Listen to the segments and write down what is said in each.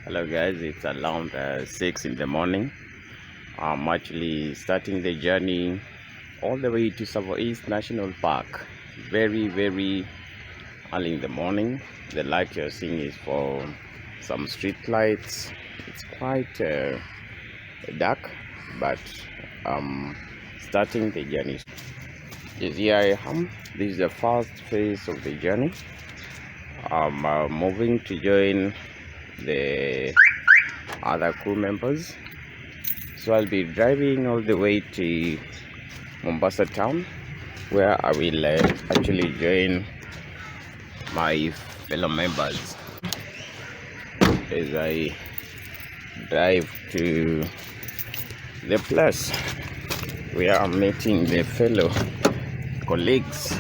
Hello guys, it's around 6 in the morning. I'm actually starting the journey all the way to Tsavo East National Park. Very early in the morning. The light you're seeing is for some street lights. It's quite dark, but starting the journey. Yes, here I am. This is the first phase of the journey. I'm moving to join the other crew members, so I'll be driving all the way to Mombasa town, where I will actually join my fellow members as I drive to the place where I'm meeting the fellow colleagues.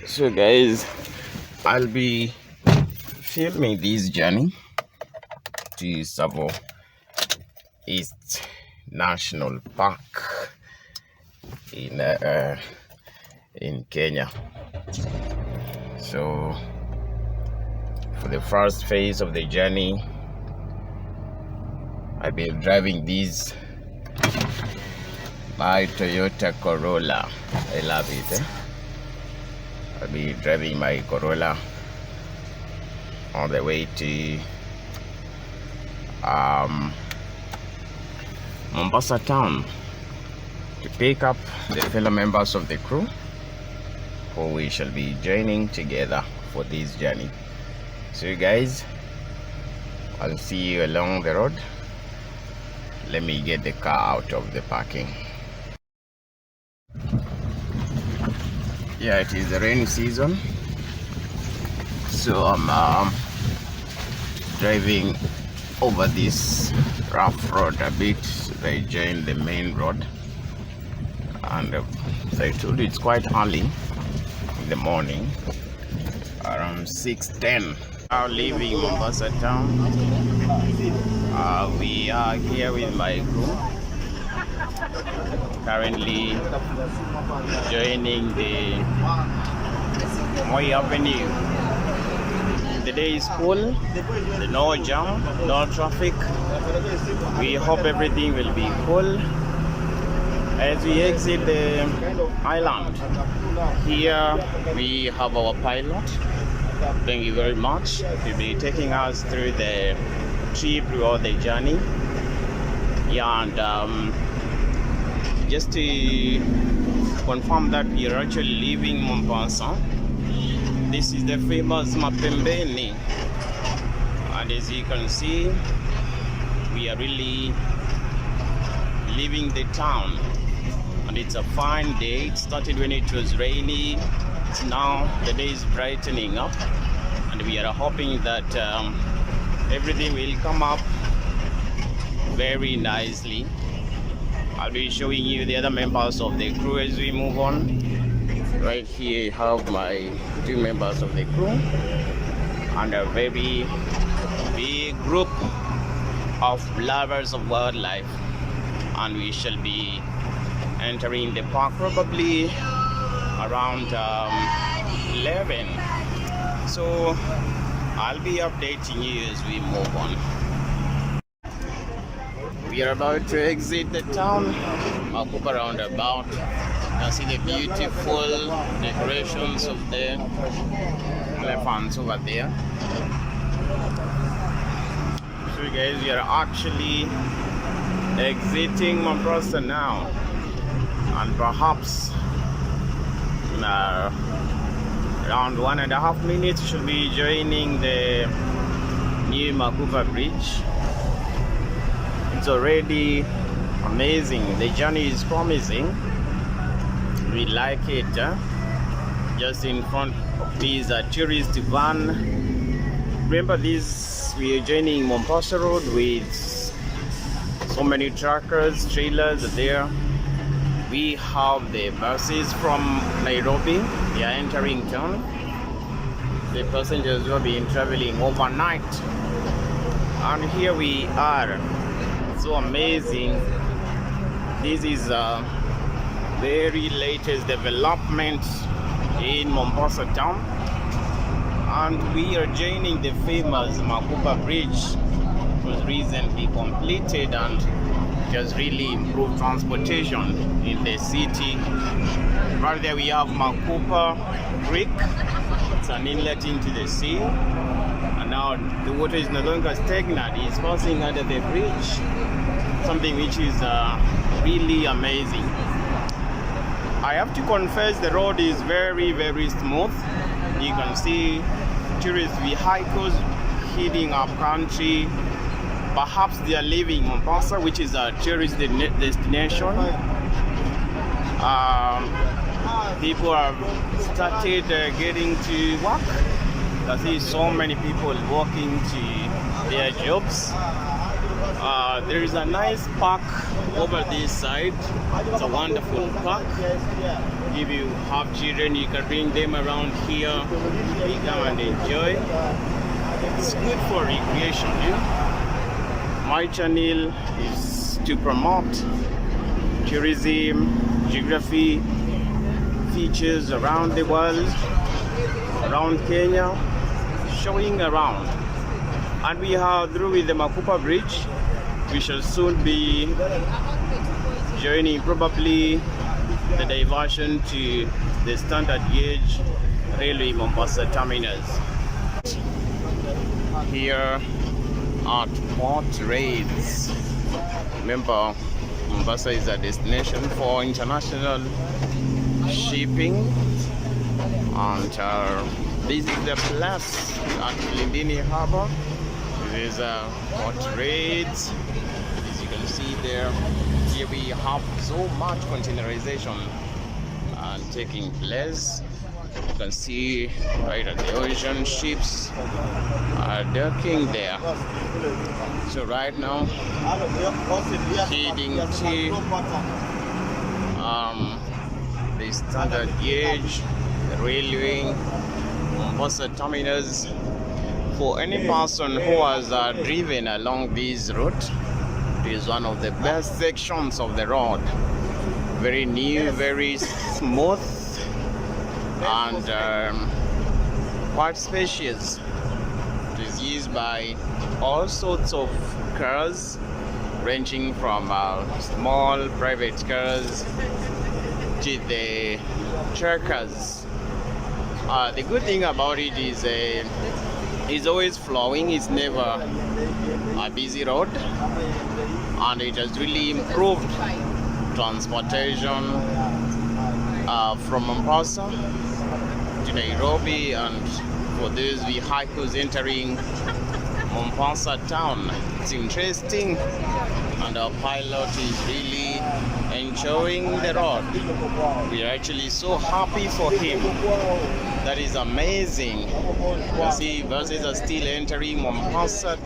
So guys, I'll be filming this journey to Tsavo East National Park in Kenya. So for the first phase of the journey, I'll be driving this my Toyota Corolla. I love it. I'll be driving my Corolla on the way to Mombasa town to pick up the fellow members of the crew who we shall be joining together for this journey. So you guys, I'll see you along the road. Let me get the car out of the parking. Yeah, it is the rainy season, so I'm driving over this rough road a bit. I joined the main road, and as I told you, it's quite early in the morning, around 6:10. Now leaving Mombasa town. We are here with my crew, currently joining the Moi Avenue. The day is full, no jam, no traffic. We hope everything will be full as we exit the island. Here we have our pilot. Thank you very much. He'll be taking us through the trip, throughout the journey. Yeah, and just to confirm that we are actually leaving Mombasa. This is the famous Mapembeni, and as you can see, we are really leaving the town, and it's a fine day. It started when it was rainy. It's now the day is brightening up, and we are hoping that everything will come up very nicely. I'll be showing you the other members of the crew as we move on. Right here I have my two members of the crew and a very big group of lovers of wildlife, and we shall be entering the park probably around 11. So I'll be updating you as we move on. We are about to exit the town. I'll pop around about. You can see the beautiful decorations of the elephants over there. So guys, we are actually exiting Mombasa now, and perhaps in around 1.5 minutes should be joining the new Makuva bridge. It's already amazing. The journey is promising. We like it. Just in front of this tourist van. Remember this, we are joining Mombasa Road with so many truckers, trailers there. We have the buses from Nairobi. They are entering town. The passengers will be traveling overnight. And here we are. So amazing. This is very latest development in Mombasa town. and we are joining the famous Makupa Bridge. It was recently completed and just really improved transportation in the city. Right there we have Makupa Creek. It's an inlet into the sea, and now the water is no longer stagnant. It's passing under the bridge, something which is really amazing. I have to confess the road is very, very smooth. You can see tourist vehicles heading up country. Perhaps they are leaving Mombasa, which is a tourist destination. People have started getting to work. I see so many people walking to their jobs. There is a nice park over this side. It's a wonderful park. If you have children, you can bring them around here. They come and enjoy. It's good for recreation. My channel is to promote tourism, geography, features around the world, around Kenya, showing around. And we are through with the Makupa Bridge. We shall soon be joining probably the diversion to the standard gauge railway Mombasa terminus. Here at port raids. Remember, Mombasa is a destination for international shipping, and this is the place at Miritini Harbor. This is port raids. As you can see there, here we have so much containerization taking place. You can see right at the ocean, ships are docking there. So right now, heading to the standard gauge railway Mombasa terminus. For any person who has driven along this route, it is one of the best sections of the road. Very new, very smooth, and quite spacious. It is used by all sorts of cars, ranging from small private cars to the truckers. The good thing about it is it's always flowing. It's never a busy road, and it has really improved transportation from Mombasa to Nairobi, and for those vehicles entering Mombasa town. It's interesting, and our pilot is really enjoying the road. We are actually so happy for him. That is amazing. You see, buses are still entering Mombasa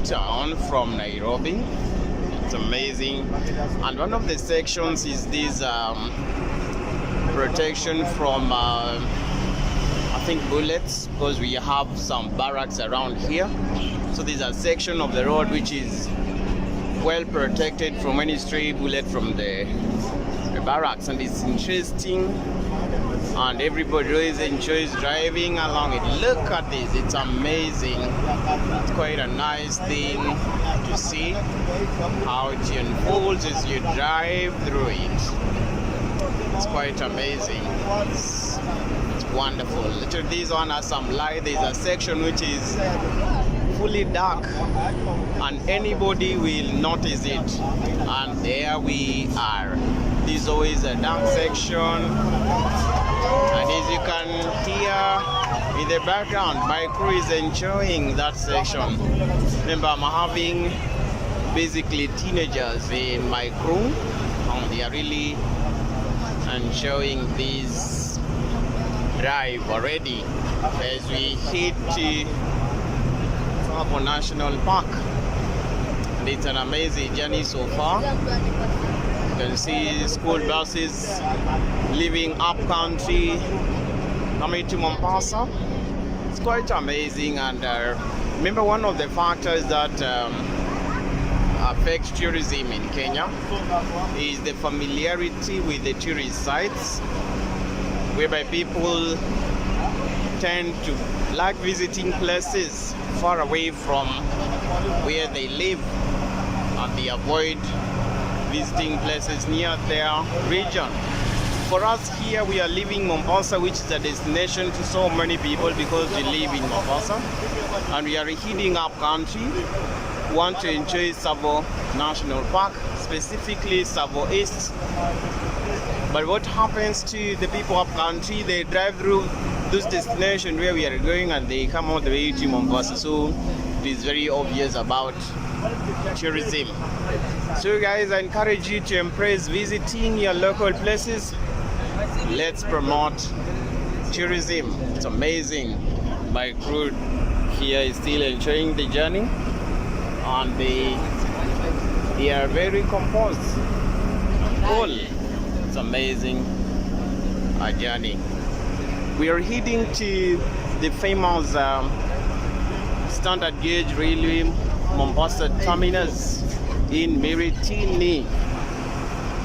town from Nairobi. It's amazing. And one of the sections is this protection from I think bullets, because we have some barracks around here. So there's a section of the road which is well protected from any stray bullet from the barracks, and it's interesting, and everybody always enjoys driving along it. Look at this, it's amazing. It's quite a nice thing to see how it unfolds as you drive through it. It's quite amazing. It's wonderful. To this one has some light. There's a section which is fully dark, and anybody will notice it. And there we are. This is always a dark section, and as you can hear in the background, my crew is enjoying that section. Remember, I'm having basically teenagers in my crew, and they are really enjoying this drive already as we hit to Tsavo National Park. And it's an amazing journey so far. You can see school buses leaving up country coming to Mombasa. It's quite amazing, and remember, one of the factors that affect tourism in Kenya is the familiarity with the tourist sites, whereby people tend to like visiting places far away from where they live, and they avoid visiting places near their region. For us here, we are leaving Mombasa, which is a destination to so many people because they live in Mombasa, and we are heading up country. We want to enjoy Tsavo National Park, specifically Tsavo East. But what happens to the people up country? They drive through this destination where we are going and they come all the way to Mombasa. So it is very obvious about tourism. So guys, I encourage you to embrace visiting your local places. Let's promote tourism. It's amazing. My crew here is still enjoying the journey, and they are very composed. Cool. It's amazing journey. We are heading to the famous standard gauge railway Mombasa terminus in Miritini.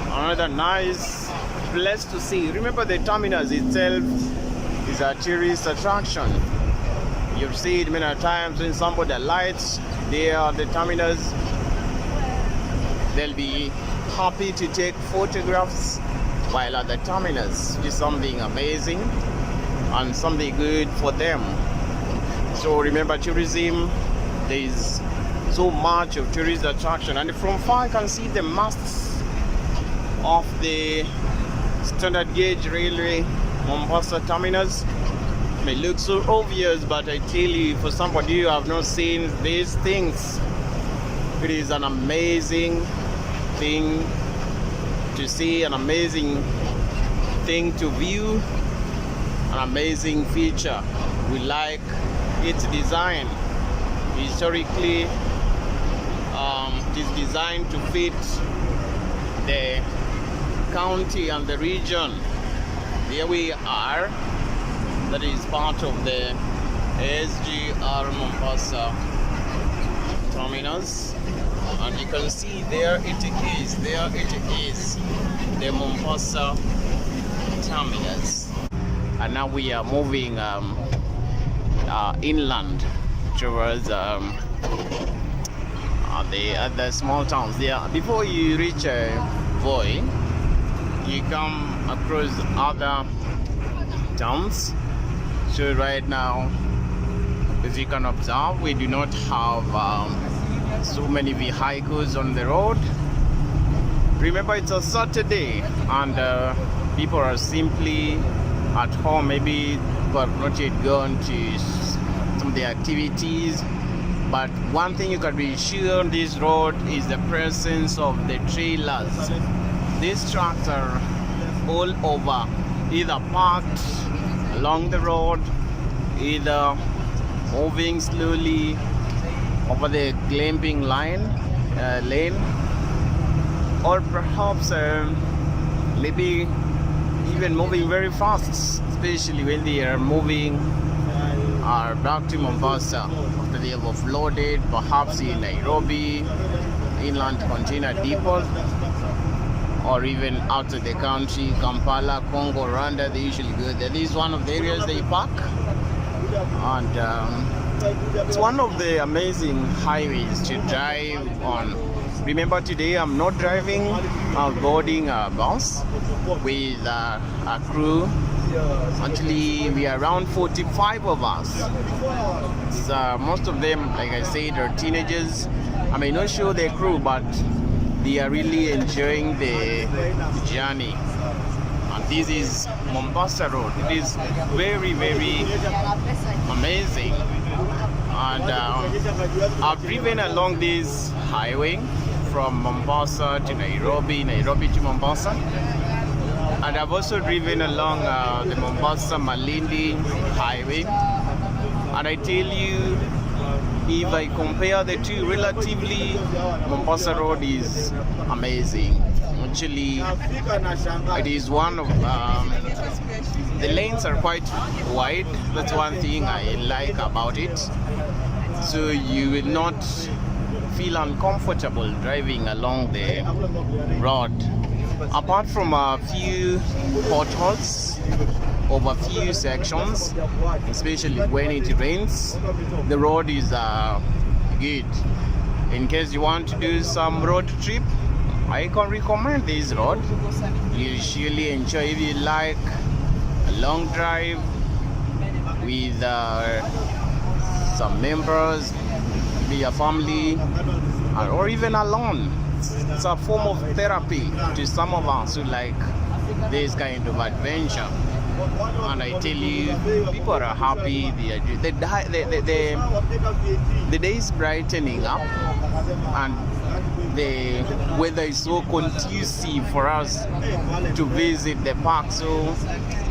Another nice place to see. Remember, the terminus itself is a tourist attraction. You've seen it many times when somebody lights there at the terminus. They'll be happy to take photographs while at the terminus. It's something amazing and something good for them. So remember, tourism, there is so much of tourist attraction, and from far I can see the masts of the standard gauge railway Mombasa terminus. It may look so obvious, but I tell you, for somebody who have not seen these things, it is an amazing thing to see, an amazing thing to view, an amazing feature. We like its design. Historically, it is designed to fit the county and the region. There we are. That is part of the SGR Mombasa terminus, and you can see there it is. There it is, the Mombasa terminus. And now we are moving inland towards the small towns there. Before you reach Voi, you come across other towns. So right now, as you can observe, we do not have so many vehicles on the road. Remember, it's a Saturday and people are simply at home. Maybe but not yet gone to some of the activities. But one thing you can be sure on this road is the presence of the trailers. These trucks are all over, either parked along the road, either moving slowly over the clamping lane, or perhaps maybe even moving very fast, especially when they are moving back to Mombasa after they have offloaded, perhaps in Nairobi, inland container depot, or even out of the country, Kampala, Congo, Rwanda. They usually go there. This is one of the areas they park, and it's one of the amazing highways to drive on. Remember, today I'm not driving, I'm boarding a bus with a crew. Actually, we are around 45 of us. Most of them, like I said, are teenagers. I may not show their crew, but they are really enjoying the journey. And this is Mombasa Road. It is very, very amazing. And I've driven along this highway from Mombasa to Nairobi, Nairobi to Mombasa. And I've also driven along the Mombasa-Malindi highway. And I tell you, if I compare the two relatively, Mombasa Road is amazing. Actually, it is one of the lanes are quite wide. That's one thing I like about it. So you will not feel uncomfortable driving along the road. Apart from a few potholes, over few sections, especially when it rains. The road is good. In case you want to do some road trip, I can recommend this road. You surely enjoy if you like a long drive with some members, be a family, or even alone. It's a form of therapy to some of us who like this kind of adventure. And I tell you, people are happy. The day is brightening up, and the weather is so conducive for us to visit the park. So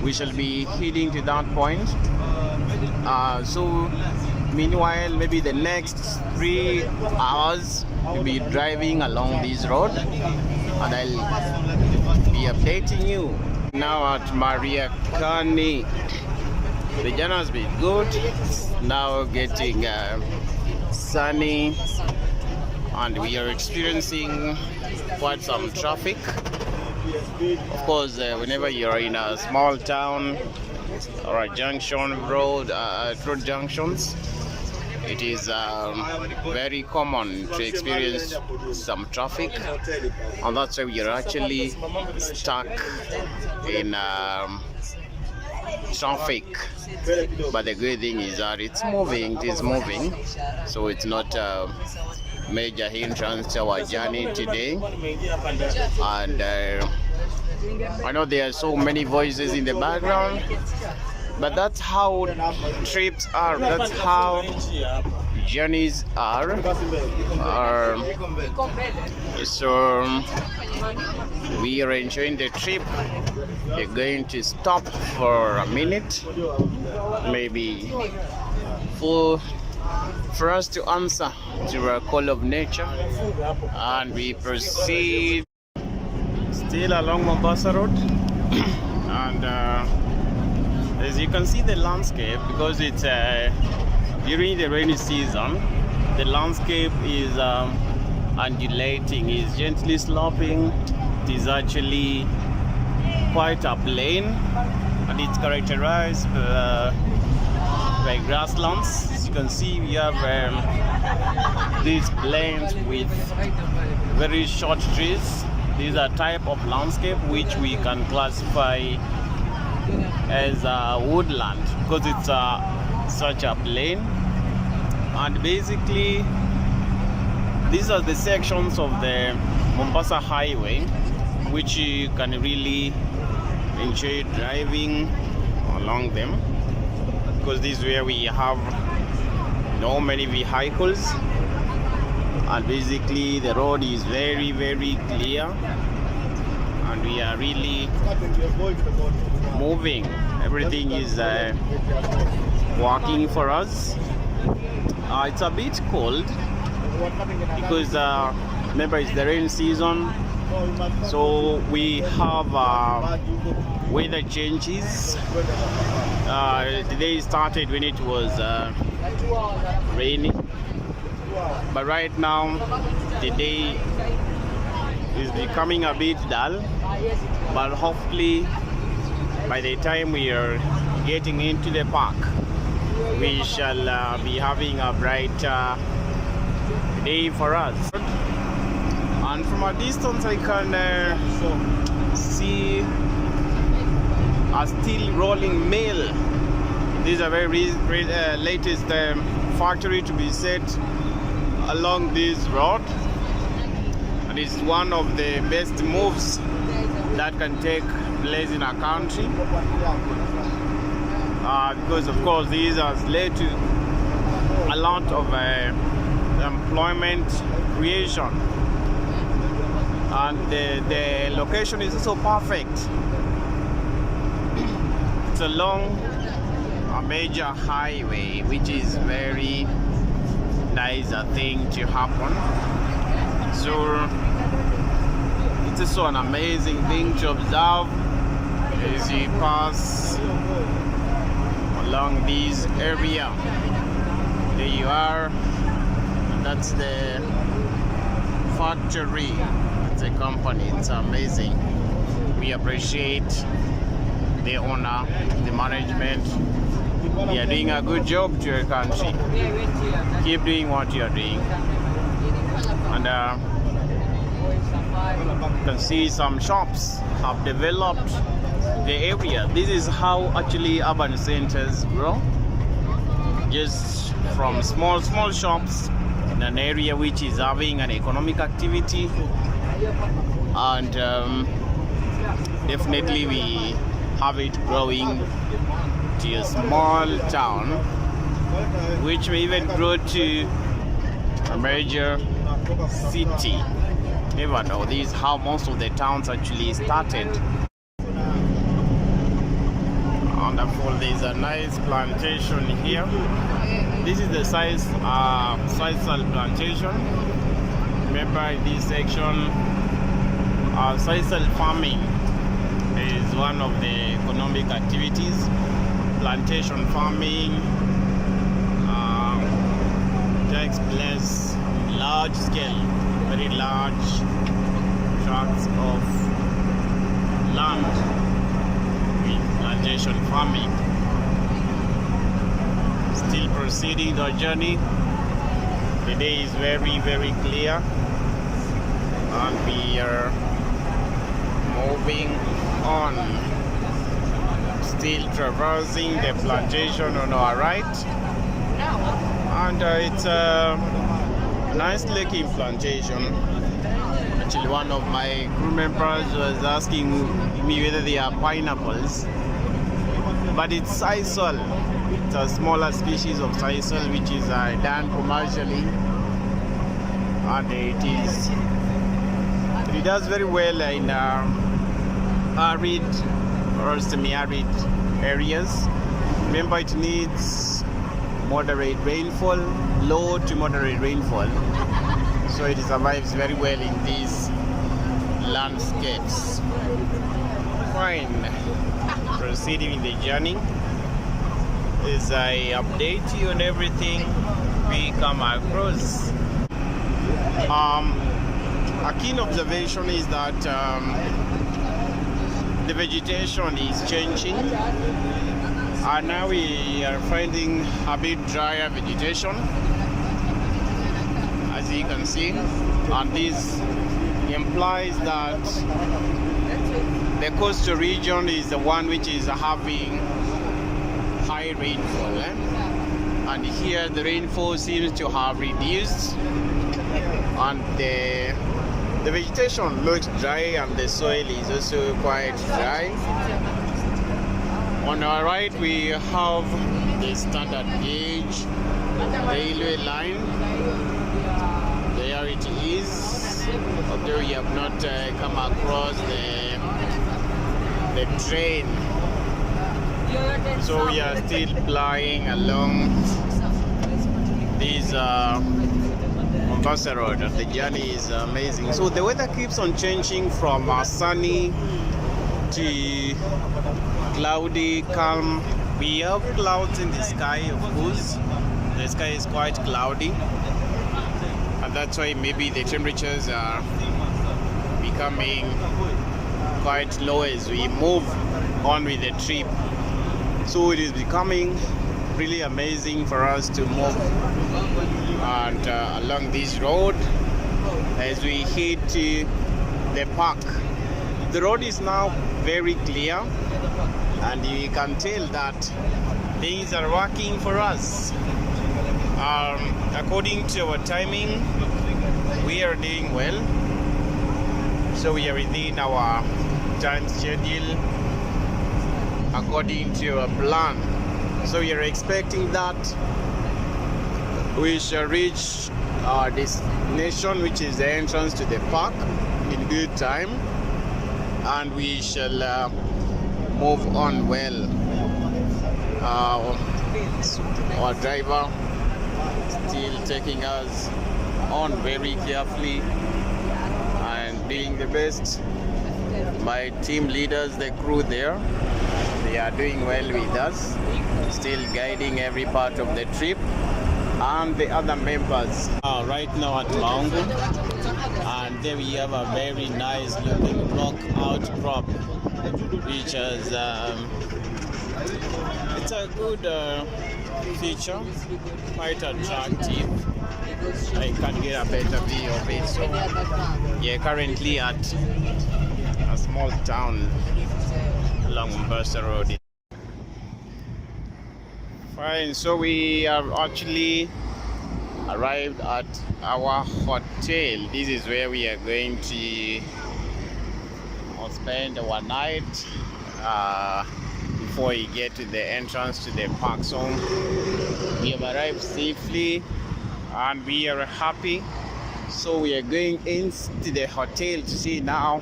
we shall be heading to that point. So meanwhile, maybe the next 3 hours we'll be driving along this road, and I'll be updating you. Now at Mariakani, the journey has been good. Now getting sunny, and we are experiencing quite some traffic. Of course, whenever you're in a small town or a junction road junctions, it is very common to experience some traffic, and that's why we are actually stuck in traffic. But the good thing is that it is moving, so it's not a major hindrance to our journey today. And I know there are so many voices in the background, but that's how trips are, that's how journeys are. So we are enjoying the trip. We're going to stop for a minute, maybe for us to answer to a call of nature, and we proceed still along Mombasa Road. And as you can see, the landscape, because it's during the rainy season, the landscape is undulating, is gently sloping. It is actually quite a plain, and it's characterized by grasslands. As you can see, we have these plains with very short trees. These are type of landscape which we can classify as a woodland, because it's such a plain. And basically these are the sections of the Mombasa highway which you can really enjoy driving along them, because this is where we have no many vehicles, and basically the road is very clear, and we are really moving. Everything is working for us. It's a bit cold because remember, it's the rain season, so we have weather changes. The day started when it was rainy, but right now the day is becoming a bit dull. But hopefully by the time we are getting into the park, we shall be having a bright day for us. And from a distance I can see a steel rolling mill. This is a very latest factory to be set along this road, and it's one of the best moves that can take place in our country, because of course this has led to a lot of employment creation, and the location is also perfect. It's along a major highway, which is very nice thing to happen. So it's also an amazing thing to observe as you pass along this area. There you are. That's the factory. It's a company. It's amazing. We appreciate the owner, the management. You are doing a good job to your country. Keep doing what you are doing. And you can see some shops have developed the area. This is how actually urban centers grow. Just from small shops in an area which is having an economic activity. And definitely we have it growing to a small town, which may even grow to a major city. Never know. This is how most of the towns actually started. Wonderful. There's a nice plantation here. This is the sisal plantation. Remember, in this section, sisal farming is one of the economic activities. Plantation farming takes place large scale, very large tracts of land with plantation farming. Still proceeding the journey. The day is very, very clear, and we are moving on. Still traversing the plantation on our right, and it's a nice looking plantation. Actually, one of my crew members was asking me whether they are pineapples, but it's sisal. It's a smaller species of sisal which is done commercially, and it does very well in arid or semi-arid areas. Remember, it needs moderate rainfall, low to moderate rainfall, so it survives very well in these landscapes. Fine. Proceeding in the journey as I update you on everything we come across. A keen observation is that the vegetation is changing, and now we are finding a bit drier vegetation, as you can see, and this implies that the coastal region is the one which is having high rainfall, and here the rainfall seems to have reduced, and the vegetation looks dry, and the soil is also quite dry. On our right we have the standard gauge railway line. There it is, although we have not come across the train. So we are still flying along this Mombasa road, and the journey is amazing. So the weather keeps on changing from sunny to cloudy, calm. We have clouds in the sky, of course. The sky is quite cloudy, and that's why maybe the temperatures are becoming quite low as we move on with the trip. So it is becoming really amazing for us to move and along this road as we head to the park. The road is now very clear, and you can tell that things are working for us. According to our timing, we are doing well, so we are within our time schedule according to our plan. So we are expecting that we shall reach our destination, which is the entrance to the park, in good time, and we shall move on well. Our driver still taking us on very carefully and doing the best. My team leaders, the crew there, they are doing well with us, still guiding every part of the trip, and the other members are right now at Maungu And there we have a very nice looking rock outcrop, which is it's a good feature, quite attractive. I can get a better view of it. So yeah, currently at a small town along Mombasa Road. Fine, so we have actually arrived at our hotel. This is where we are going to spend our night before we get to the entrance to the park. So we have arrived safely and we are happy. So we are going into the hotel to see now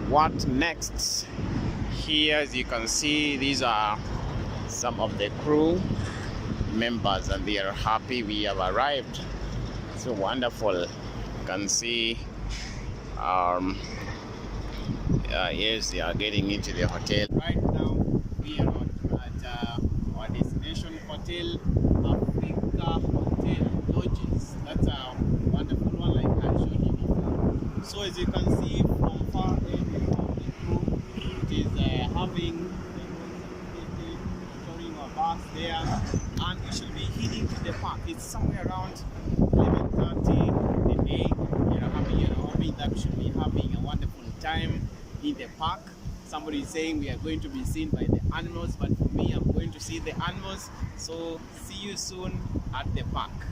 what next. Here, as you can see, these are some of the crew members and they are happy we have arrived. So wonderful. You can see yes, they are getting into the hotel. Right now we are at our destination hotel, Africa Hotel Lodges. That's a wonderful one like I showed you before. So as you can see from far end of the crew, it is having a bus there, and we should be heading to the park. It's somewhere around 11:30 in the day. You're hoping that we should be having a wonderful time in the park. Somebody is saying we are going to be seen by the animals, but for me, I'm going to see the animals. So see you soon at the park.